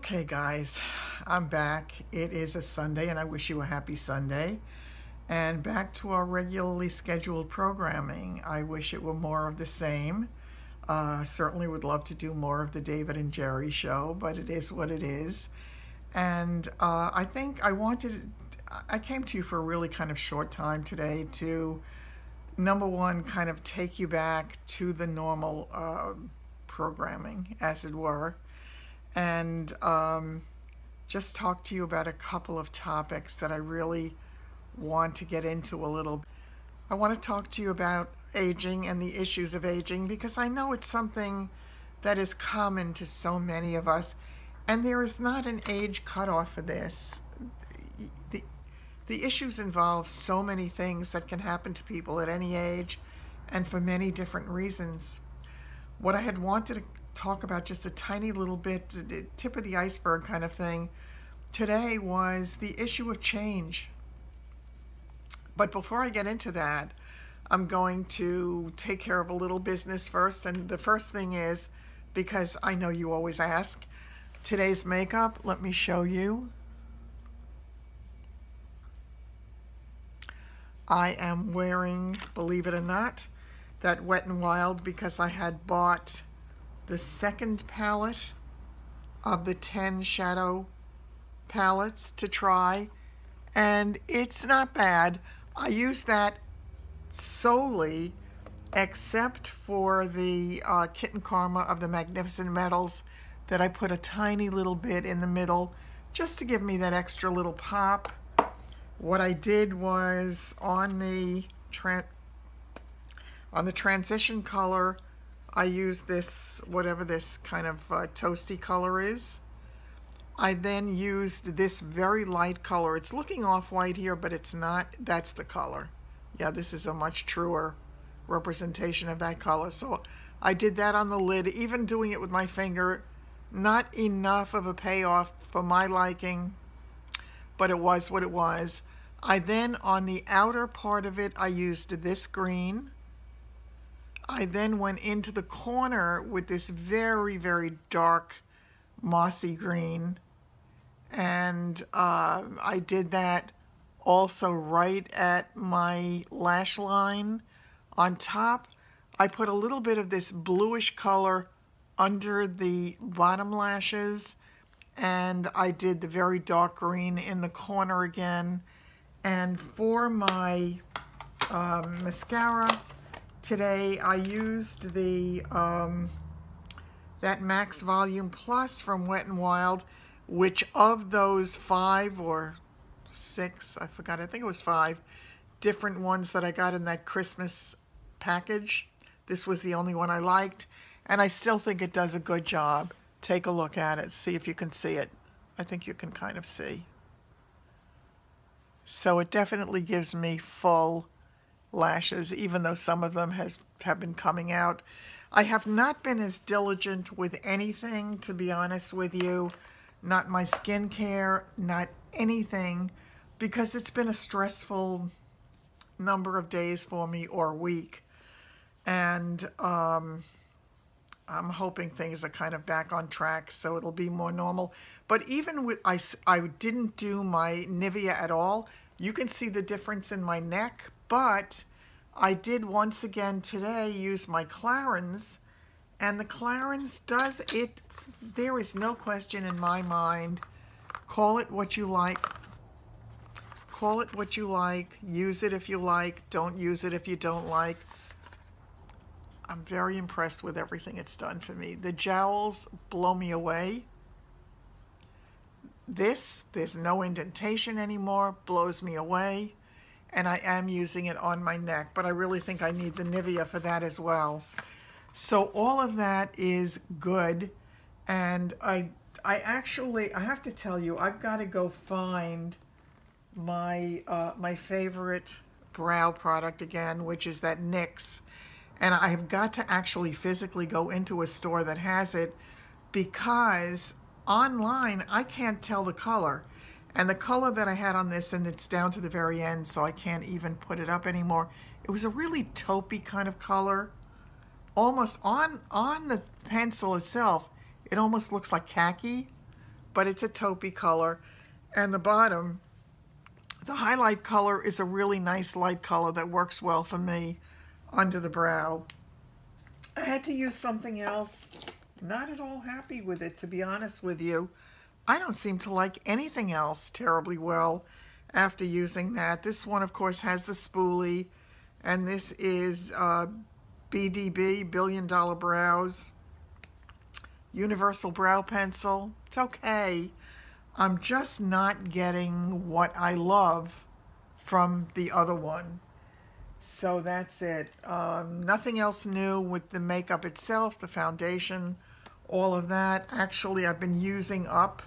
Okay, guys, I'm back. It is a Sunday, and I wish you a happy Sunday. And back to our regularly scheduled programming. I wish it were more of the same. Certainly would love to do more of the David and Jerry show, but it is what it is. And I think I came to you for a really kind of short time today to, number one, kind of take you back to the normal programming, as it were, and just talk to you about a couple of topics that I really want to get into a little. I want to talk to you about aging and the issues of aging, because I know it's something that is common to so many of us, and there is not an age cutoff for this. The issues involve so many things that can happen to people at any age and for many different reasons. What I had wanted to talk about just a tiny little bit, the tip of the iceberg kind of thing, today was the issue of change. But before I get into that, I'm going to take care of a little business first. And the first thing is, because I know you always ask, today's makeup, let me show you. I am wearing, believe it or not, that Wet n Wild, because I had bought the second palette of the 10 shadow palettes to try, and it's not bad. I use that solely except for the Kitten Karma of the Magnificent Metals that I put a tiny little bit in the middle just to give me that extra little pop. What I did was on the transition color, I used this, whatever this kind of toasty color is. I then used this very light color. It's looking off-white here, but it's not. That's the color. Yeah, this is a much truer representation of that color. So I did that on the lid, even doing it with my finger. Not enough of a payoff for my liking, but it was what it was. I then, on the outer part of it, I used this green. I then went into the corner with this very, very dark mossy green. And I did that also right at my lash line. On top, I put a little bit of this bluish color under the bottom lashes. And I did the very dark green in the corner again. And for my mascara today, I used the that Max Volume Plus from Wet n Wild, which of those 5 or 6, I forgot, I think it was 5 different ones that I got in that Christmas package, this was the only one I liked, and I still think it does a good job. Take a look at it, see if you can see it. I think you can kind of see. So it definitely gives me full lashes, even though some of them have been coming out. I have not been as diligent with anything, to be honest with you. Not my skincare, not anything, because it's been a stressful number of days for me, or week. And I'm hoping things are kind of back on track, so it'll be more normal. But even with, I didn't do my Nivea at all. You can see the difference in my neck, but I did once again today use my Clarins, and the Clarins does it. There is no question in my mind. Call it what you like. Call it what you like. Use it if you like. Don't use it if you don't like. I'm very impressed with everything it's done for me. The jowls blow me away. There's no indentation anymore, blows me away. And I am using it on my neck, but I really think I need the Nivea for that as well. So all of that is good. And I have to tell you, I've got to go find my my favorite brow product again, which is that NYX. And I have got to actually physically go into a store that has it, because online I can't tell the color. And the color that I had on this, and it's down to the very end, so I can't even put it up anymore. It was a really taupey kind of color. Almost on the pencil itself, it almost looks like khaki, but it's a taupey color. And the bottom, the highlight color is a really nice light color that works well for me under the brow. I had to use something else. Not at all happy with it, to be honest with you. I don't seem to like anything else terribly well after using that. This one, of course, has the spoolie, and this is BDB, Billion Dollar Brows, Universal Brow Pencil. It's okay. I'm just not getting what I love from the other one. So that's it. Nothing else new with the makeup itself, the foundation, all of that. Actually, I've been using up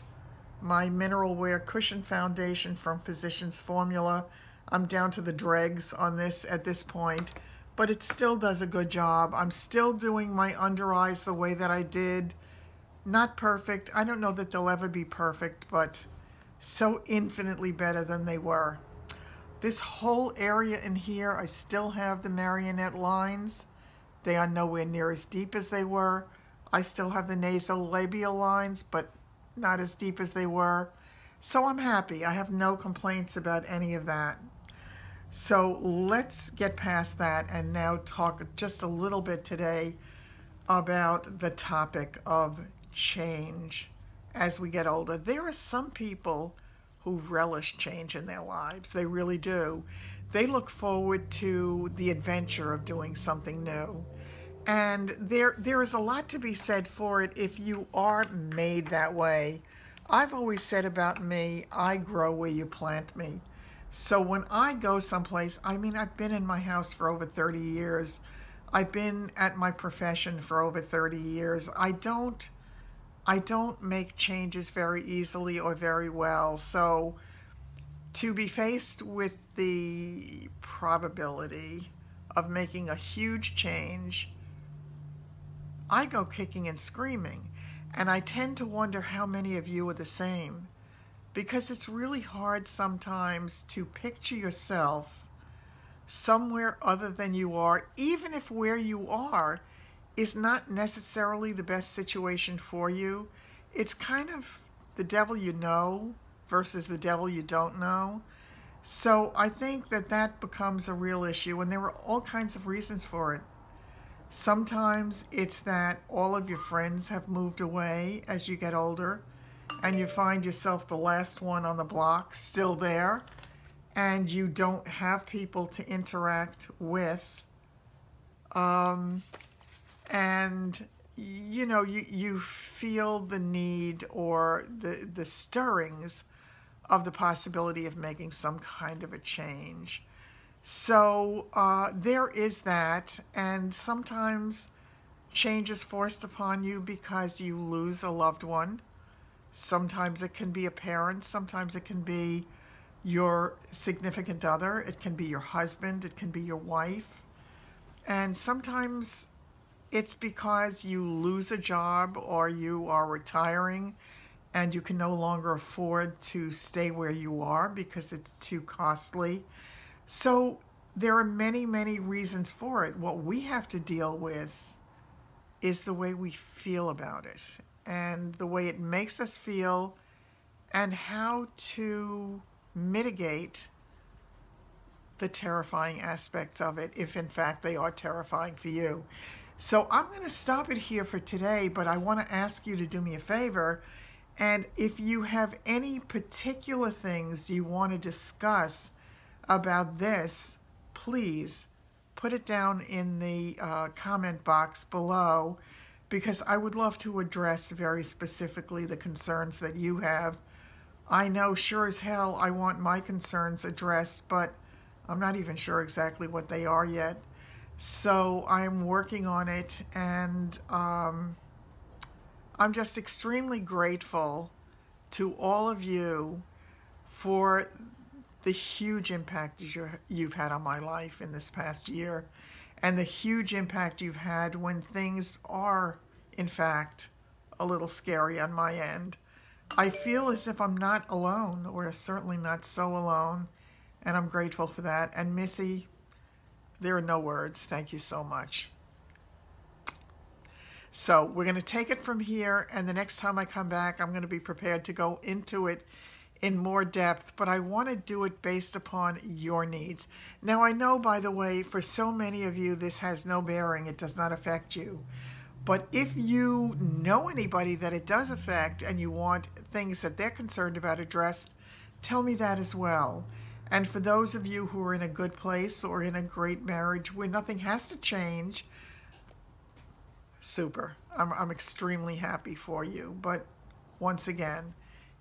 my Mineral Wear Cushion Foundation from Physicians Formula. I'm down to the dregs on this at this point, but it still does a good job. I'm still doing my under eyes the way that I did. Not perfect. I don't know that they'll ever be perfect, but so infinitely better than they were. This whole area in here, I still have the marionette lines. They are nowhere near as deep as they were. I still have the nasolabial lines, but not as deep as they were. So I'm happy. I have no complaints about any of that. So let's get past that and now talk just a little bit today about the topic of change as we get older. There are some people who relish change in their lives. They really do. They look forward to the adventure of doing something new. And there is a lot to be said for it if you are made that way. I've always said about me, I grow where you plant me. So when I go someplace, I mean, I've been in my house for over 30 years. I've been at my profession for over 30 years. I don't make changes very easily or very well. So to be faced with the probability of making a huge change, I go kicking and screaming. And I tend to wonder how many of you are the same, because it's really hard sometimes to picture yourself somewhere other than you are, even if where you are is not necessarily the best situation for you. It's kind of the devil you know versus the devil you don't know. So I think that that becomes a real issue, and there are all kinds of reasons for it. Sometimes it's that all of your friends have moved away as you get older, and you find yourself the last one on the block still there, and you don't have people to interact with. And you know, you feel the need or the stirrings of the possibility of making some kind of a change. So there is that, and sometimes change is forced upon you because you lose a loved one. Sometimes it can be a parent, sometimes it can be your significant other, it can be your husband, it can be your wife, and sometimes it's because you lose a job or you are retiring and you can no longer afford to stay where you are because it's too costly. So there are many, many reasons for it. What we have to deal with is the way we feel about it and the way it makes us feel and how to mitigate the terrifying aspects of it, if in fact they are terrifying for you. So I'm going to stop it here for today, but I want to ask you to do me a favor. And if you have any particular things you want to discuss about this, please put it down in the comment box below, because I would love to address very specifically the concerns that you have. I know sure as hell I want my concerns addressed, but I'm not even sure exactly what they are yet. So I'm working on it, and I'm just extremely grateful to all of you for the huge impact you've had on my life in this past year, and the huge impact you've had when things are, in fact, a little scary on my end. I feel as if I'm not alone, or certainly not so alone, and I'm grateful for that. And Missy, there are no words. Thank you so much. So we're going to take it from here, and the next time I come back, I'm going to be prepared to go into it in more depth, but I want to do it based upon your needs. Now, I know, by the way, for so many of you, this has no bearing. It does not affect you. But if you know anybody that it does affect and you want things that they're concerned about addressed, tell me that as well. And for those of you who are in a good place or in a great marriage where nothing has to change, super. I'm extremely happy for you. But once again,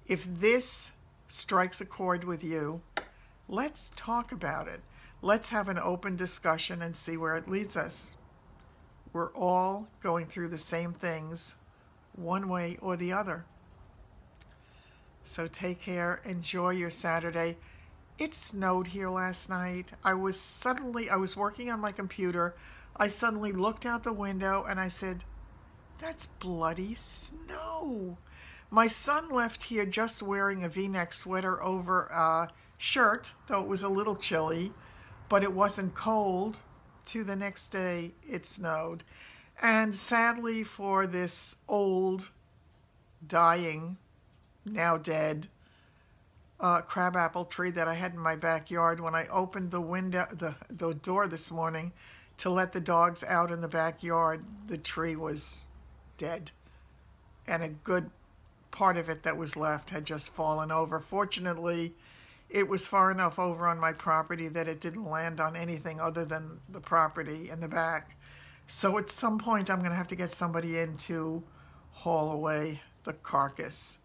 if this strikes a chord with you, let's talk about it. Let's have an open discussion and see where it leads us. We're all going through the same things one way or the other. So take care. Enjoy your Saturday. It snowed here last night. I was working on my computer. I suddenly looked out the window and I said, that's bloody snow. My son left here just wearing a V-neck sweater over a shirt, though it was a little chilly, but it wasn't cold. To the next day, it snowed. And sadly for this old, dying, now dead, crabapple tree that I had in my backyard, when I opened the door this morning to let the dogs out in the backyard, the tree was dead. And a good part of it that was left had just fallen over. Fortunately, it was far enough over on my property that it didn't land on anything other than the property in the back. So at some point, I'm going to have to get somebody in to haul away the carcass.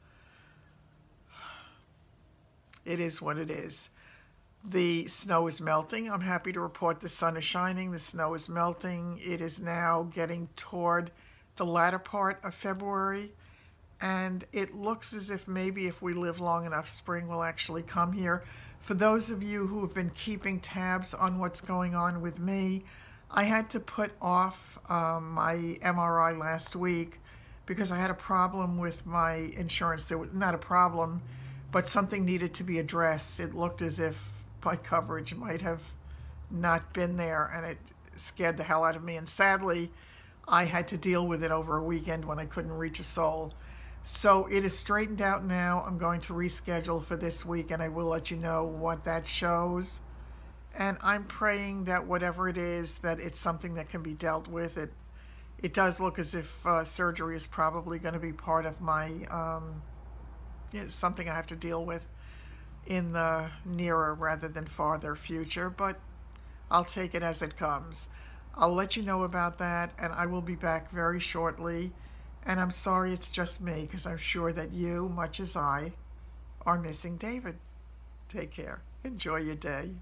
It is what it is. The snow is melting. I'm happy to report the sun is shining. The snow is melting. It is now getting toward the latter part of February. And it looks as if maybe if we live long enough, spring will actually come here. For those of you who have been keeping tabs on what's going on with me, I had to put off my MRI last week because I had a problem with my insurance. There was not a problem, but something needed to be addressed. It looked as if my coverage might have not been there, and it scared the hell out of me. And sadly, I had to deal with it over a weekend when I couldn't reach a soul. So it is straightened out now. I'm going to reschedule for this week, and I will let you know what that shows. And I'm praying that whatever it is, that it's something that can be dealt with. It does look as if surgery is probably going to be part of my, something I have to deal with in the nearer rather than farther future, but I'll take it as it comes. I'll let you know about that, and I will be back very shortly. And I'm sorry it's just me, because I'm sure that you, much as I, are missing David. Take care. Enjoy your day.